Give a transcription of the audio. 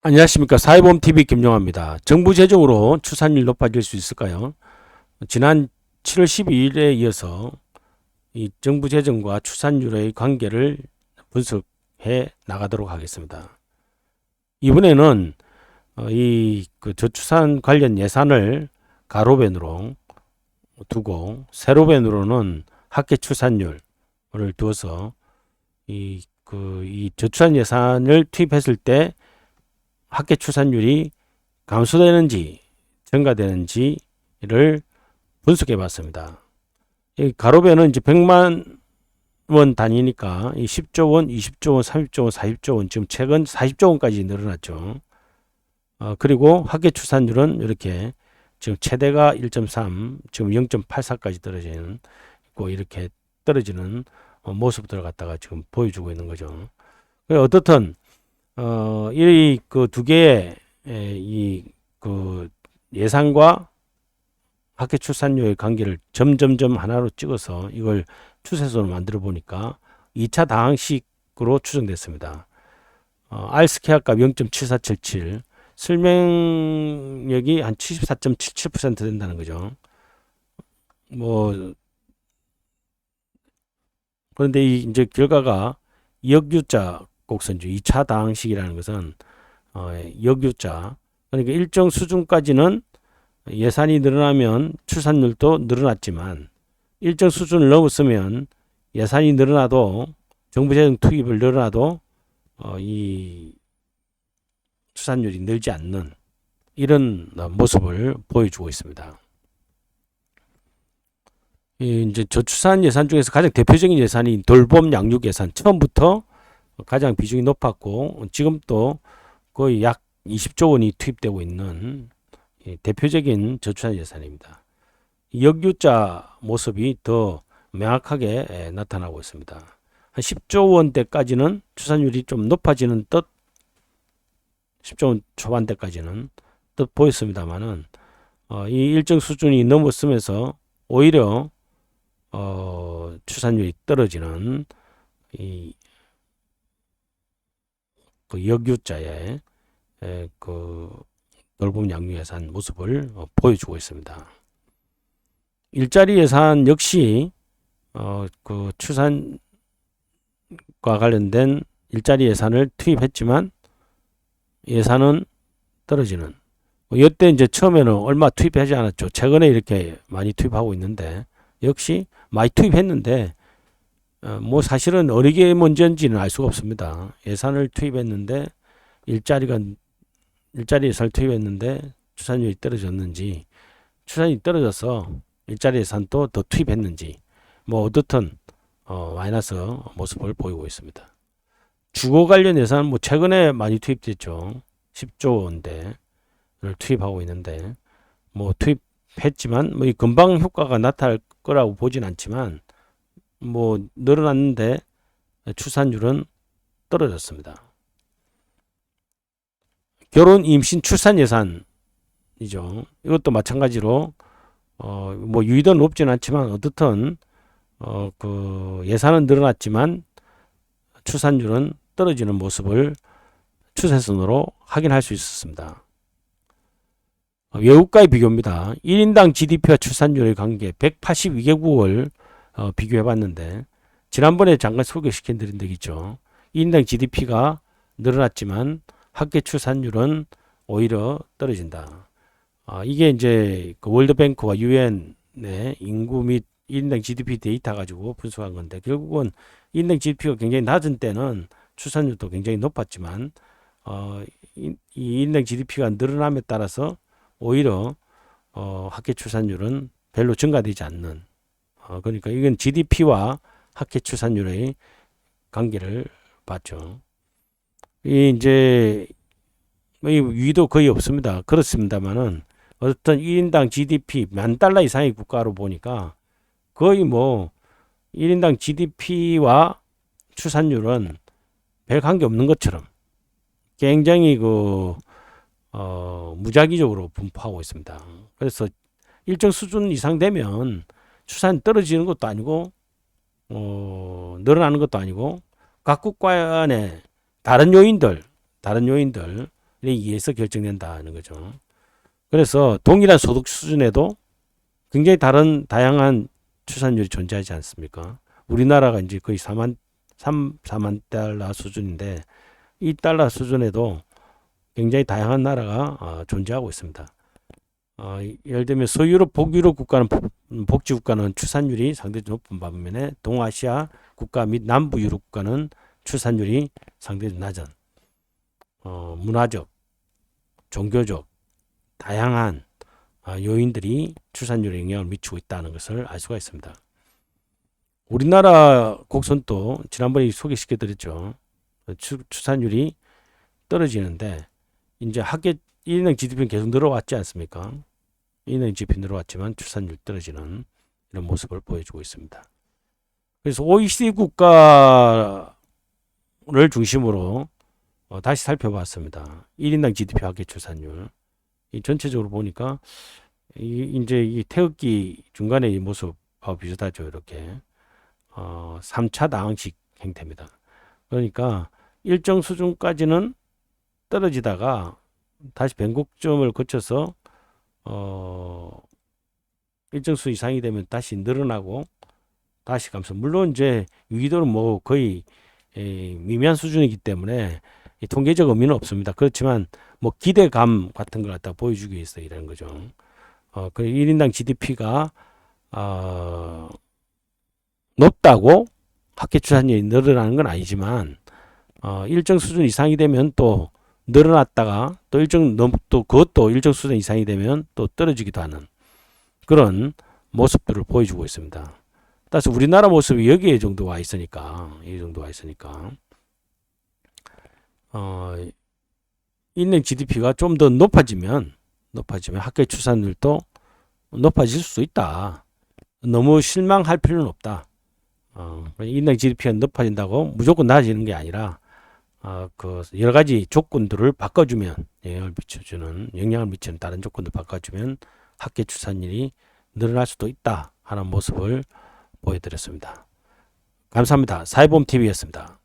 안녕하십니까. 사회보험TV 김용화입니다. 정부 재정으로 출산율 높아질 수 있을까요? 지난 7월 12일에 이어서 이 정부 재정과 출산율의 관계를 분석해 나가도록 하겠습니다. 이번에는 이 저출산 관련 예산을 가로변으로 두고 세로변으로는 학계 출산율을 두어서 이 저출산 예산을 투입했을 때 학계 출산율이 감소되는지 증가되는지를 분석해 봤습니다. 이 가로변은 이제 100만 원 단위니까 이 10조 원, 20조 원, 30조 원, 40조 원, 지금 최근 40조 원까지 늘어났죠. 그리고 학계 출산율은 이렇게 지금 최대가 1.3, 지금 0.84까지 떨어지는 이렇게 떨어지는 모습들을 갖다가 지금 보여주고 있는 거죠. 어떻든 이 그 두 개의 이 예상과 학계 출산율의 관계를 점점점 하나로 찍어서 이걸 추세선으로 만들어 보니까 2차 다항식으로 추정됐습니다. R스퀘어값 0.7477, 설명력이 한 74.77% 된다는 거죠. 그런데 이제 결과가 역유자 곡선주 2차 다항식이라는 것은 역유자, 그러니까 일정 수준까지는 예산이 늘어나면 출산율도 늘어났지만 일정 수준을 넘었으면 예산이 늘어나도 정부 재정 투입을 늘어나도 이 출산율이 늘지 않는 이런 모습을 보여주고 있습니다. 이제 저출산 예산 중에서 가장 대표적인 예산이 돌봄 양육 예산, 처음부터 가장 비중이 높았고 지금 또 거의 약 20조 원이 투입되고 있는 대표적인 저출산 예산입니다. 역유자 모습이 더 명확하게 나타나고 있습니다. 한 10조 원대까지는 출산율이 좀 높아지는 듯, 10조 원 초반대까지는 뜻 보였습니다만은 이 일정 수준이 넘었으면서 오히려 출산율이 떨어지는 그 역유자의 그 돌봄 양육 예산 모습을 보여주고 있습니다. 일자리 예산 역시 그 출산과 관련된 일자리 예산을 투입했지만 예산은 떨어지는. 이때 이제 처음에는 얼마 투입하지 않았죠. 최근에 이렇게 많이 투입하고 있는데 역시 많이 투입했는데 사실은 어느 게 문제인지는 알 수가 없습니다. 예산을 투입했는데 일자리 예산을 투입했는데 출산율이 떨어졌는지, 출산이 떨어져서 일자리 예산도 더 투입했는지, 어떻든 마이너스 모습을 보이고 있습니다. 주거 관련 예산은 최근에 많이 투입됐죠. 10조 원대를 투입하고 있는데 투입했지만 이 금방 효과가 나타날 거라고 보진 않지만 늘어났는데 출산율은 떨어졌습니다. 결혼, 임신, 출산 예산이죠. 이것도 마찬가지로 유의도는 높지는 않지만 어떻든 그 예산은 늘어났지만 출산율은 떨어지는 모습을 추세선으로 확인할 수 있었습니다. 외국과의 비교입니다. 1인당 GDP와 출산율의 관계 182개국을 비교해 봤는데 지난번에 잠깐 소개시켜 드린 적 있죠. 1인당 GDP가 늘어났지만 학계 출산율은 오히려 떨어진다. 이게 이제 그 월드뱅크와 유엔의 인구 및 1인당 GDP 데이터 가지고 분석한 건데 결국은 1인당 GDP가 굉장히 낮은 때는 출산율도 굉장히 높았지만 이 1인당 GDP가 늘어남에 따라서 오히려 학계 출산율은 별로 증가되지 않는, 그러니까 이건 GDP와 학계 출산율의 관계를 봤죠. 이제 위도 거의 없습니다. 그렇습니다만은 어떤 1인당 GDP $10,000 이상의 국가로 보니까 거의 1인당 GDP와 출산율은 별 관계 없는 것처럼 굉장히 무작위적으로 분포하고 있습니다. 그래서 일정 수준 이상 되면 출산이 떨어지는 것도 아니고 늘어나는 것도 아니고 각국 간의 다른 요인들 의해서 결정된다는 거죠. 그래서 동일한 소득 수준에도 굉장히 다양한 출산율이 존재하지 않습니까? 우리나라가 이제 거의 4만 달러 수준인데 이 달러 수준에도 굉장히 다양한 나라가 존재하고 있습니다. 예를 들면 서유럽, 북유럽 국가는 복지 국가는 출산율이 상대적으로 높은 반면에 동아시아 국가 및 남부 유럽 국가는 출산율이 상대적으로 낮은 문화적, 종교적 다양한 요인들이 출산율에 영향을 미치고 있다는 것을 알 수가 있습니다. 우리나라 곡선도 지난번에 소개시켜 드렸죠. 출산율이 떨어지는데 이제 학계 1인당 GDP는 계속 늘어왔지 않습니까? 1인당 GDP 늘어왔지만 출산율 떨어지는 이런 모습을 보여주고 있습니다. 그래서 OECD 국가를 중심으로 다시 살펴봤습니다. 1인당 GDP 학계 출산율. 이 전체적으로 보니까 이제 이 태극기 중간에 이 모습하고 비슷하죠. 이렇게 3차 다항식 형태입니다. 그러니까 일정 수준까지는 떨어지다가 다시 변곡점을 거쳐서 일정 수 이상이 되면 다시 늘어나고 다시 감소. 물론 이제 위기도는 뭐 거의 미미한 수준이기 때문에 이 통계적 의미는 없습니다. 그렇지만 뭐 기대감 같은 걸 갖다 보여주기 위해서 이라는 거죠. 그 1인당 GDP가 높다고 학계 출산율이 늘어나는 건 아니지만 일정 수준 이상이 되면 또 늘어났다가 또 그것도 일정 수준 이상이 되면 또 떨어지기도 하는 그런 모습들을 보여주고 있습니다. 따라서 우리나라 모습이 여기에 정도 와 있으니까 이 정도 와 있으니까 1년 GDP가 좀 더 높아지면 학계 출산율도 높아질 수 있다. 너무 실망할 필요는 없다. 1년 GDP가 높아진다고 무조건 낮아지는 게 아니라 그 여러 가지 조건들을 바꿔주면 영향을 미치는 다른 조건들 바꿔주면 학계 출산율이 늘어날 수도 있다 하는 모습을 보여드렸습니다. 감사합니다. 사회보험TV였습니다.